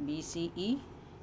BCE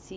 C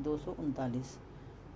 239।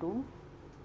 2,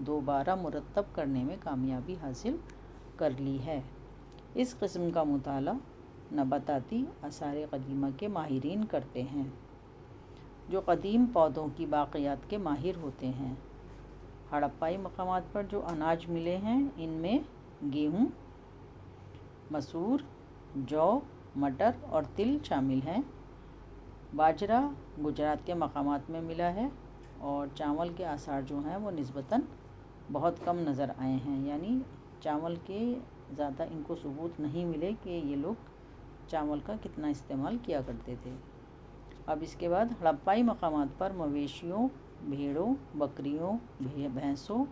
دوبارہ مرتب کرنے میں کامیابی حاصل کر لی ہے۔ اس قسم کا مطالعہ نباتاتی آثار قدیمہ کے ماہرین کرتے ہیں، جو قدیم پودوں کی باقیات کے ماہر ہوتے ہیں۔ ہڑپائی مقامات پر جو اناج ملے ہیں ان میں گیہوں، مسور، جو، مٹر اور تل شامل ہیں۔ باجرہ گجرات کے مقامات میں ملا ہے، اور چاول کے آثار جو ہیں وہ نسبتاً بہت کم نظر آئے ہیں، یعنی چاول کے زیادہ ان کو ثبوت نہیں ملے کہ یہ لوگ چاول کا کتنا استعمال کیا کرتے تھے۔ اب اس کے بعد ہڑپائی مقامات پر مویشیوں، بھیڑوں، بکریوں، بھینسوں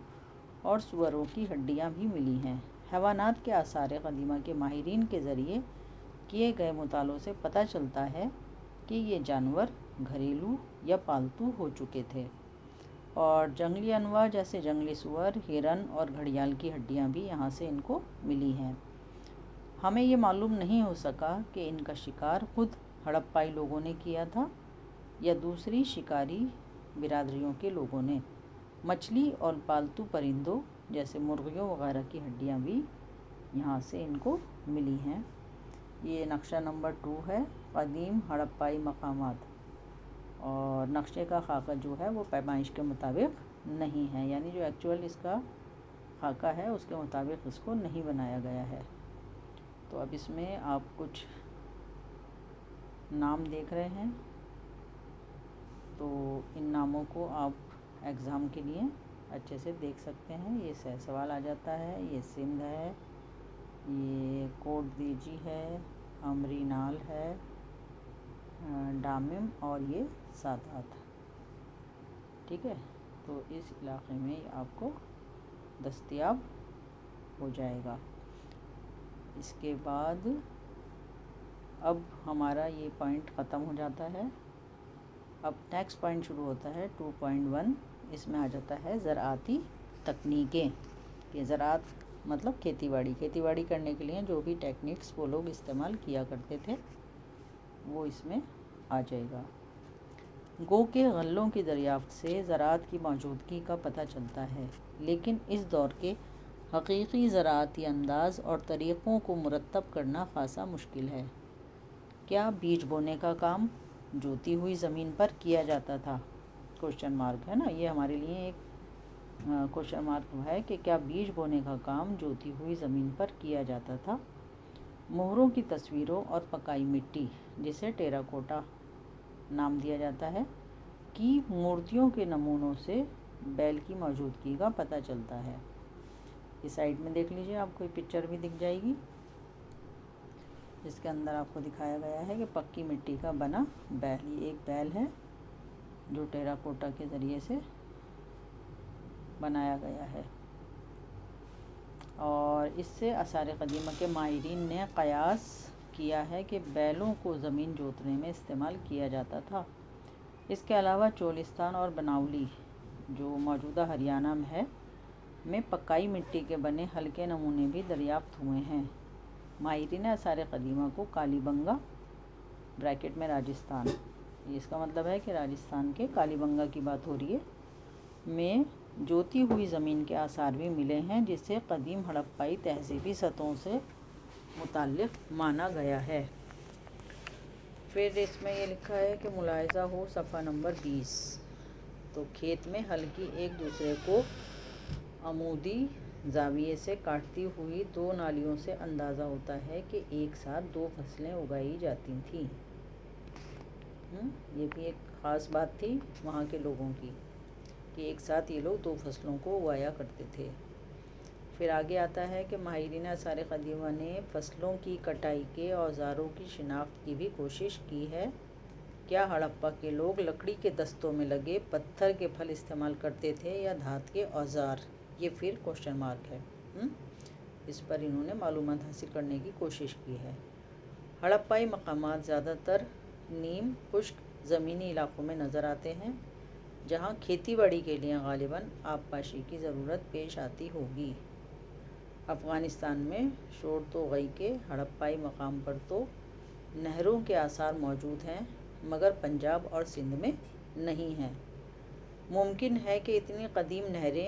اور سوروں کی ہڈیاں بھی ملی ہیں۔ حیوانات کے آثار قدیمہ کے ماہرین کے ذریعے کیے گئے مطالعوں سے پتہ چلتا ہے کہ یہ جانور گھریلو یا پالتو ہو چکے تھے، اور جنگلی انواع جیسے جنگلی سور، ہرن اور گھڑیال کی ہڈیاں بھی یہاں سے ان کو ملی ہیں۔ ہمیں یہ معلوم نہیں ہو سکا کہ ان کا شکار خود ہڑپائی لوگوں نے کیا تھا یا دوسری شکاری برادریوں کے لوگوں نے۔ مچھلی اور پالتو پرندوں جیسے مرغیوں وغیرہ کی ہڈیاں بھی یہاں سے ان کو ملی ہیں۔ یہ نقشہ نمبر 2 ہے، قدیم ہڑپائی مقامات، اور نقشے کا خاکہ جو ہے وہ پیمائش کے مطابق نہیں ہے، یعنی جو ایکچول اس کا خاکہ ہے اس کے مطابق اس کو نہیں بنایا گیا ہے۔ تو اب اس میں آپ کچھ نام دیکھ رہے ہیں، تو ان ناموں کو آپ ایگزام کے لیے اچھے سے دیکھ سکتے ہیں۔ یہ سوال آ جاتا ہے، یہ سندھ ہے، یہ کوٹ دیجی ہے، امری نال ہے، ڈامم اور یہ سادات، ٹھیک ہے۔ تو اس علاقے میں آپ کو دستیاب ہو جائے گا۔ اس کے بعد اب ہمارا یہ پوائنٹ ختم ہو جاتا ہے۔ اب نیکسٹ پوائنٹ شروع ہوتا ہے 2.1، اس میں آ جاتا ہے زراعتی تکنیکیں، کہ زراعت مطلب کھیتی باڑی کرنے کے لیے جو بھی ٹیکنیکس وہ لوگ استعمال کیا کرتے تھے وہ اس میں آ جائے گا۔ گو کے غلوں کی دریافت سے زراعت کی موجودگی کا پتہ چلتا ہے، لیکن اس دور کے حقیقی زراعتی انداز اور طریقوں کو مرتب کرنا خاصا مشکل ہے۔ کیا بیج بونے کا کام جوتی ہوئی زمین پر کیا جاتا تھا؟ کوشچن مارک ہے نا، یہ ہمارے لیے ایک کوشچن مارک ہے کہ کیا بیج بونے کا کام جوتی ہوئی زمین پر کیا جاتا تھا؟ مہروں کی تصویروں اور پکائی مٹی، جسے ٹیراکوٹا نام دیا جاتا ہے، کی مورتیوں کے نمونوں سے بیل کی موجودگی کا پتہ چلتا ہے۔ اس سائڈ میں دیکھ لیجئے، آپ کو پکچر بھی دکھ جائے گی، جس کے اندر آپ کو دکھایا گیا ہے کہ پکی مٹی کا بنا بیل، یہ ایک بیل ہے جو ٹیراکوٹا کے ذریعے سے بنایا گیا ہے، اور اس سے آثار قدیمہ کے ماہرین نے قیاس کیا ہے کہ بیلوں کو زمین جوتنے میں استعمال کیا جاتا تھا۔ اس کے علاوہ چولستان اور بناولی، جو موجودہ ہریانہ میں ہے، میں پکائی مٹی کے بنے ہلکے نمونے بھی دریافت ہوئے ہیں۔ ماہرین آثار قدیمہ کو کالی بنگا بریکٹ میں راجستھان، اس کا مطلب ہے کہ راجستھان کے کالی بنگا کی بات ہو رہی ہے، میں جوتی ہوئی زمین کے آثار بھی ملے ہیں، جسے قدیم ہڑپائی تہذیبی سطحوں سے متعلق مانا گیا ہے۔ پھر اس میں یہ لکھا ہے کہ ملاحظہ ہو صفحہ نمبر 20، تو کھیت میں ہل کی ایک دوسرے کو عمودی زاویے سے کاٹتی ہوئی دو نالیوں سے اندازہ ہوتا ہے کہ ایک ساتھ دو فصلیں اگائی جاتی تھیں۔ یہ بھی ایک خاص بات تھی وہاں کے لوگوں کی کہ ایک ساتھ یہ لوگ دو فصلوں کو اگایا کرتے تھے۔ پھر آگے آتا ہے کہ ماہرین آثار قدیمہ نے فصلوں کی کٹائی کے اوزاروں کی شناخت کی بھی کوشش کی ہے۔ کیا ہڑپا کے لوگ لکڑی کے دستوں میں لگے پتھر کے پھل استعمال کرتے تھے یا دھات کے اوزار؟ یہ پھر کوشچن مارک ہے، اس پر انہوں نے معلومات حاصل کرنے کی کوشش کی ہے۔ ہڑپائی مقامات زیادہ تر نیم خشک زمینی علاقوں میں نظر آتے ہیں، جہاں کھیتی باڑی کے لیے غالباً آبپاشی کی ضرورت پیش آتی ہوگی۔ افغانستان میں شورتوغئی کے ہڑپائی مقام پر تو نہروں کے آثار موجود ہیں، مگر پنجاب اور سندھ میں نہیں ہیں۔ ممکن ہے کہ اتنی قدیم نہریں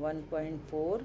1.4।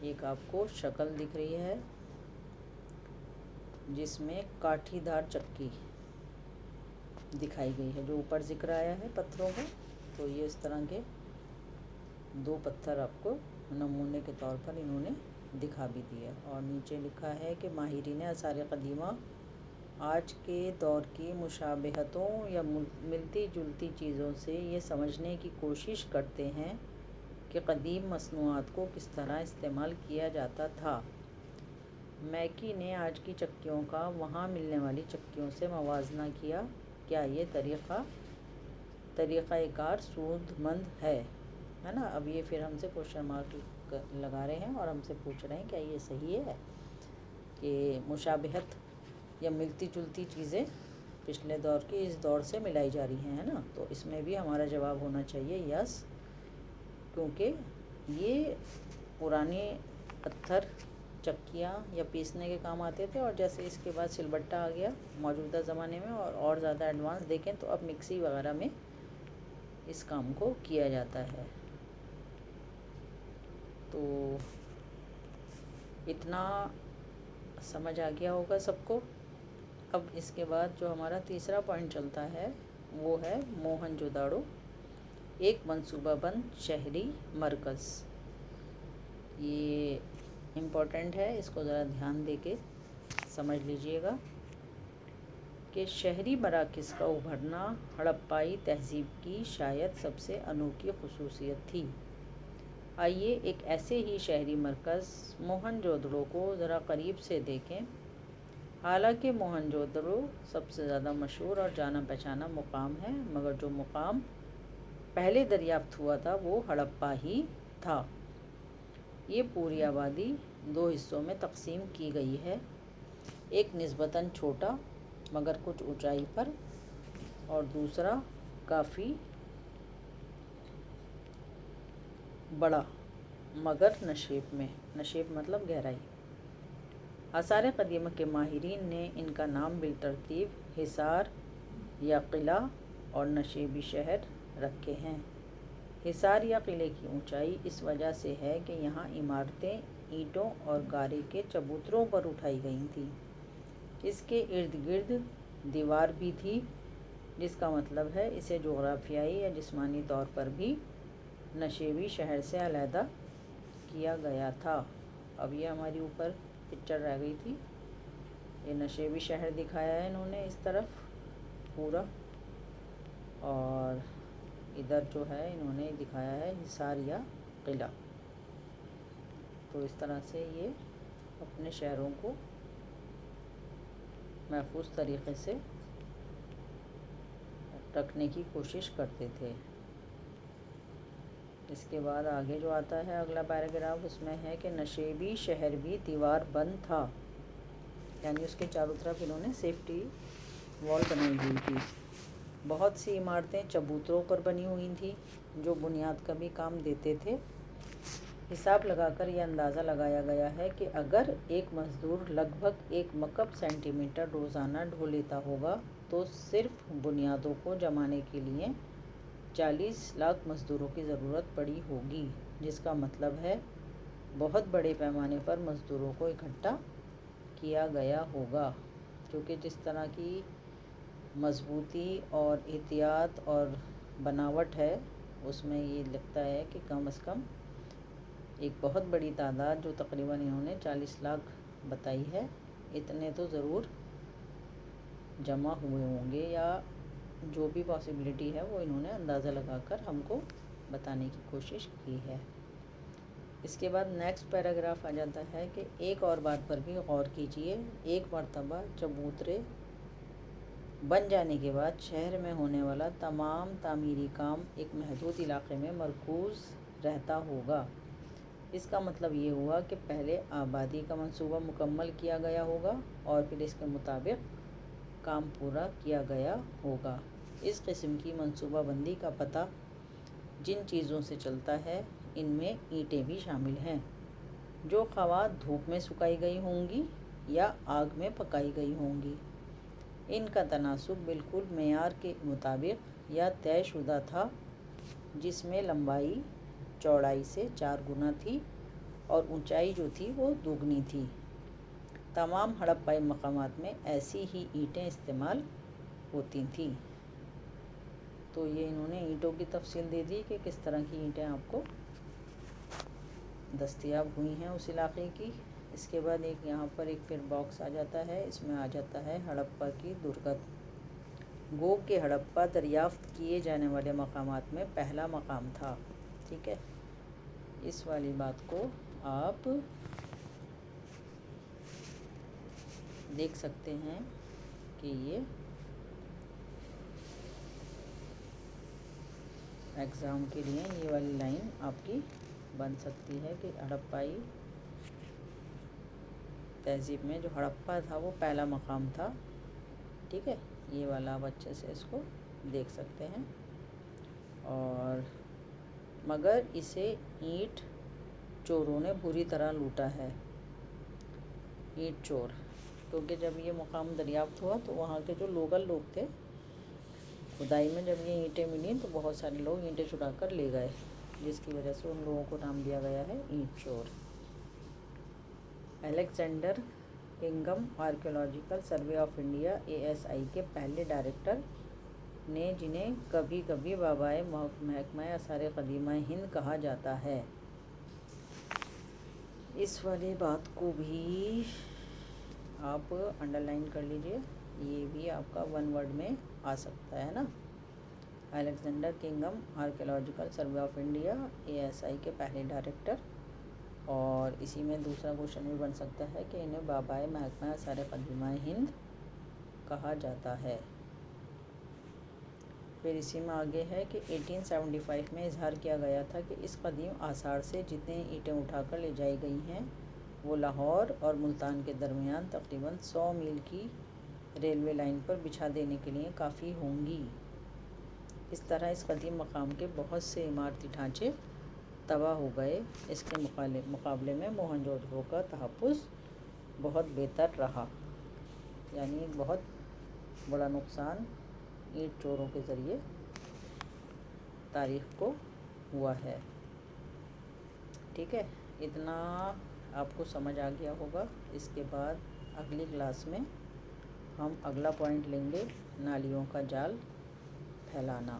ایک آپ کو شکل دکھ رہی ہے جس میں کاٹھی دار چکی دکھائی گئی ہے، جو اوپر ذکر آیا ہے پتھروں کا، تو یہ اس طرح کے 2 پتھر آپ کو نمونے کے طور پر انہوں نے دکھا بھی دیا۔ اور نیچے لکھا ہے کہ ماہرین آثار قدیمہ آج کے دور کی مشابہتوں یا ملتی جلتی چیزوں سے یہ سمجھنے کی کوشش کرتے ہیں کہ قدیم مصنوعات کو کس طرح استعمال کیا جاتا تھا۔ میکی نے آج کی چکیوں کا وہاں ملنے والی چکیوں سے موازنہ کیا۔ کیا یہ طریقہ کار سود مند ہے نا؟ اب یہ پھر ہم سے کوشچن مارک لگا رہے ہیں اور ہم سے پوچھ رہے ہیں کیا یہ صحیح ہے کہ مشابہت یا ملتی جلتی چیزیں پچھلے دور کی اس دور سے ملائی جا رہی ہیں، ہے نا؟ تو اس میں بھی ہمارا جواب ہونا چاہیے یس، کیونکہ یہ پرانے پتھر چکیاں یا پیسنے کے کام آتے تھے، اور جیسے اس کے بعد سل بٹہ آ گیا موجودہ زمانے میں اور زیادہ ایڈوانس دیکھیں تو اب مکسی وغیرہ میں اس کام کو کیا جاتا ہے۔ تو اتنا سمجھ آ گیا ہوگا سب کو۔ اب اس کے بعد جو ہمارا تیسرا پوائنٹ چلتا ہے وہ ہے موہن جوداڑو، ایک منصوبہ بند شہری مرکز۔ یہ امپورٹنٹ ہے، اس کو ذرا دھیان دے کے سمجھ لیجئے گا کہ شہری مراکز کا ابھرنا ہڑپائی تہذیب کی شاید سب سے انوکھی خصوصیت تھی۔ آئیے ایک ایسے ہی شہری مرکز موہن جودڑو کو ذرا قریب سے دیکھیں۔ حالانکہ موہن جودڑو سب سے زیادہ مشہور اور جانا پہچانا مقام ہے، مگر جو مقام پہلے دریافت ہوا تھا وہ ہڑپا ہی تھا۔ یہ پوری آبادی 2 حصوں میں تقسیم کی گئی ہے، ایک نسبتاً چھوٹا مگر کچھ اونچائی پر، اور دوسرا کافی بڑا مگر نشیب میں۔ نشیب مطلب گہرائی۔ آثار قدیمہ کے ماہرین نے ان کا نام بالترتیب حصار یا قلعہ اور نشیبی شہر رکھے ہیں۔ حصار یا قلعے کی اونچائی اس وجہ سے ہے کہ یہاں عمارتیں اینٹوں اور گارے کے چبوتروں پر اٹھائی گئی تھیں۔ اس کے ارد گرد دیوار بھی تھی، جس کا مطلب ہے اسے جغرافیائی یا جسمانی طور پر بھی نشیبی شہر سے علیحدہ کیا گیا تھا۔ اب یہ ہماری اوپر پکچر رہ گئی تھی، یہ نشیبی شہر دکھایا ہے انہوں نے اس طرف پورا، اور ادھر جو ہے انہوں نے دکھایا ہے حصار یا قلعہ۔ تو اس طرح سے یہ اپنے شہروں کو محفوظ طریقے سے رکھنے کی کوشش کرتے تھے۔ اس کے بعد آگے جو آتا ہے اگلا پیراگراف، اس میں ہے کہ نشیبی شہر بھی دیوار بند تھا، یعنی اس کے چاروں طرف انہوں نے سیفٹی وال بنائی ہوئی تھی۔ بہت سی عمارتیں چبوتروں پر بنی ہوئی تھیں جو بنیاد کا بھی کام دیتے تھے۔ حساب لگا کر یہ اندازہ لگایا گیا ہے کہ اگر ایک مزدور لگ بھگ 1 مکعب سینٹی میٹر روزانہ ڈھو لیتا ہوگا تو صرف بنیادوں کو جمانے کے لیے 40 لاکھ مزدوروں کی ضرورت پڑی ہوگی، جس کا مطلب ہے بہت بڑے پیمانے پر مزدوروں کو اکٹھا کیا گیا ہوگا، کیونکہ جس طرح کی مضبوطی اور احتیاط اور بناوٹ ہے اس میں یہ لگتا ہے کہ کم از کم ایک بہت بڑی تعداد جو تقریباً انہوں نے 40 لاکھ بتائی ہے، اتنے تو ضرور جمع ہوئے ہوں گے، یا جو بھی پاسبلٹی ہے وہ انہوں نے اندازہ لگا کر ہم کو بتانے کی کوشش کی ہے۔ اس کے بعد نیکسٹ پیراگراف آ جاتا ہے کہ ایک اور بات پر بھی غور کیجیے، ایک مرتبہ چبوترے بن جانے کے بعد شہر میں ہونے والا تمام تعمیری کام ایک محدود علاقے میں مرکوز رہتا ہوگا۔ اس کا مطلب یہ ہوا کہ پہلے آبادی کا منصوبہ مکمل کیا گیا ہوگا اور پھر اس کے مطابق کام پورا کیا گیا ہوگا۔ اس قسم کی منصوبہ بندی کا پتہ جن چیزوں سے چلتا ہے ان میں اینٹیں بھی شامل ہیں، جو خواہ دھوپ میں سکائی گئی ہوں گی یا آگ میں پکائی گئی ہوں گی۔ ان کا تناسب بالکل معیار کے مطابق یا طے شدہ تھا، جس میں لمبائی چوڑائی سے 4 گنا تھی اور اونچائی جو تھی وہ دوگنی تھی۔ تمام ہڑپائی مقامات میں ایسی ہی اینٹیں استعمال ہوتی تھیں۔ تو یہ انہوں نے اینٹوں کی تفصیل دے دی کہ کس طرح کی اینٹیں آپ کو دستیاب ہوئی ہیں اس علاقے کی۔ اس کے بعد ایک یہاں پر ایک پھر باکس آ جاتا ہے، اس میں آ جاتا ہے ہڑپا کی درگت۔ گو کہ ہڑپا دریافت کیے جانے والے مقامات میں پہلا مقام تھا۔ ٹھیک ہے، اس والی بات کو آپ دیکھ سکتے ہیں کہ یہ ایگزام کے لیے یہ والی لائن آپ کی بن سکتی ہے کہ ہڑپائی تہذیب میں جو ہڑپا تھا وہ پہلا مقام تھا۔ ٹھیک ہے، یہ والا آپ اچھے سے اس کو دیکھ سکتے ہیں۔ اور مگر اسے اینٹ چوروں نے بری طرح لوٹا ہے۔ اینٹ چور، کیونکہ جب یہ مقام دریافت ہوا تو وہاں کے جو لوکل لوگ تھے، کھدائی میں جب یہ اینٹیں ملیں تو بہت سارے لوگ اینٹیں چرا کر لے گئے، جس کی وجہ سے ان لوگوں کو نام دیا گیا ہے اینٹ چور۔ Alexander Cunningham archaeological survey of India ASI کے پہلے ڈائریکٹر نے، جنہیں کبھی کبھی بابائے محکمہ آثار قدیمہ ہند کہا جاتا ہے، اس والی بات کو بھی آپ انڈر لائن کر لیجئے، یہ بھی آپ کا ون ورڈ میں آ سکتا ہے نا۔ Alexander Cunningham archaeological survey of India ASI کے پہلے ڈائریکٹر، اور اسی میں دوسرا کوشچن بھی بن سکتا ہے کہ انہیں بابائے محکمہ آثار قدیمہ ہند کہا جاتا ہے۔ پھر اسی میں آگے ہے کہ 1875 میں اظہار کیا گیا تھا کہ اس قدیم آثار سے جتنے اینٹیں اٹھا کر لے جائی گئی ہیں وہ لاہور اور ملتان کے درمیان تقریباً 100 میل کی ریلوے لائن پر بچھا دینے کے لیے کافی ہوں گی۔ اس طرح اس قدیم مقام کے بہت سے عمارتی ڈھانچے تباہ ہو گئے۔ اس کے مقابلے میں موہن جودھو کا تحفظ بہت بہتر رہا، یعنی بہت بڑا نقصان اینٹ چوروں کے ذریعے تاریخ کو ہوا ہے۔ ٹھیک ہے، اتنا آپ کو سمجھ آ گیا ہوگا۔ اس کے بعد اگلی کلاس میں ہم اگلا پوائنٹ لیں گے، نالیوں کا جال پھیلانا۔